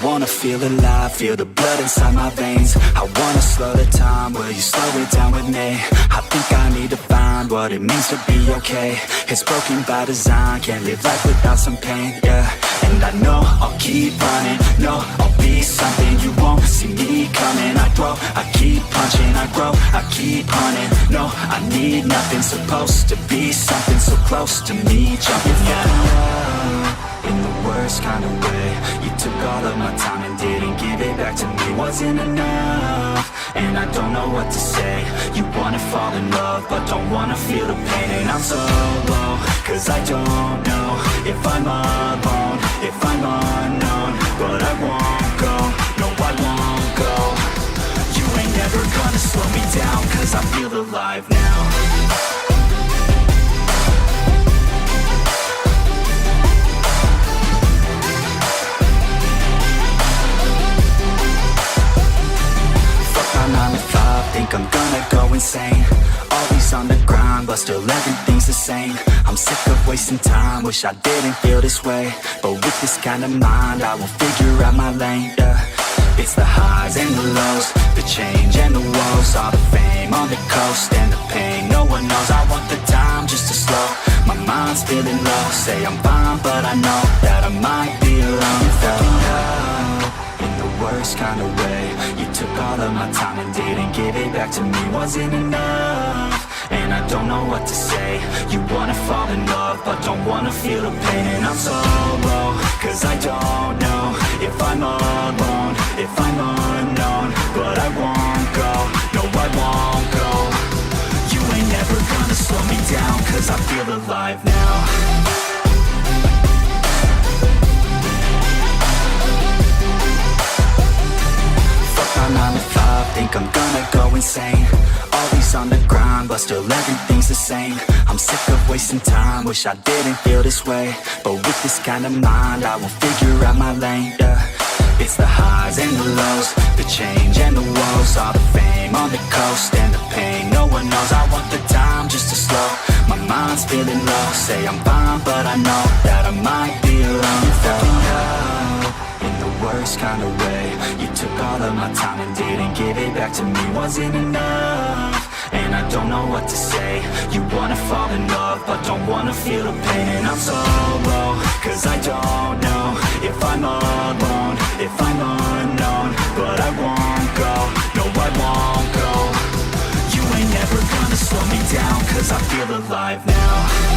wanna feel alive, feel the blood inside my veins. I wanna slow the time, will you slow it down with me? I think I need to find what it means to be okay. It's broken by design, can't live life without some pain, yeah. And I know I'll keep running, no, I'll be something you won't see me coming. I grow, I keep punching, I grow, I keep hunting. No, I need nothing, supposed to be something so close to me. Jumping out in the worst kind of way. You took all of my time and didn't give it back to me. Wasn't enough, and I don't know what to say. You wanna fall in love, but don't wanna feel the pain. And I'm so low, cause I don't know if I'm alone, if I'm unknown. But I won't go, no I won't go. You ain't never gonna slow me down, cause I feel alive now. Think I'm gonna go insane. Always on the grind, but still everything's the same. I'm sick of wasting time, wish I didn't feel this way. But with this kind of mind, I will figure out my lane, yeah. It's the highs and the lows, the change and the woes. All the fame on the coast and the pain no one knows. I want the time just to slow, my mind's feeling low. Say I'm fine, but I know that I might be alone. In the worst kind of way. You took all of my time and didn't give it back to me. Wasn't enough, and I don't know what to say. You wanna fall in love, but don't wanna feel the pain. And I'm so low, cause I don't know if I'm alone, if I'm unknown. But I won't go, no I won't go. You ain't never gonna slow me down, cause I feel alive now. My 9 to 5, think I'm gonna go insane. Always on the grind, but still everything's the same. I'm sick of wasting time, wish I didn't feel this way. But with this kind of mind, I will figure out my lane, yeah. It's the highs and the lows, the change and the woes. All the fame on the coast and the pain no one knows. I want the time just to slow, my mind's feeling low. Say I'm fine, but I know that I might be alone. In the worst kind of way. You took all of my time and didn't give it back to me. Wasn't enough, and I don't know what to say. You wanna fall in love, but don't wanna feel the pain. And I'm so low, cause I don't know if I'm alone, if I'm unknown. But I won't go, no I won't go. You ain't never gonna slow me down, cause I feel alive now.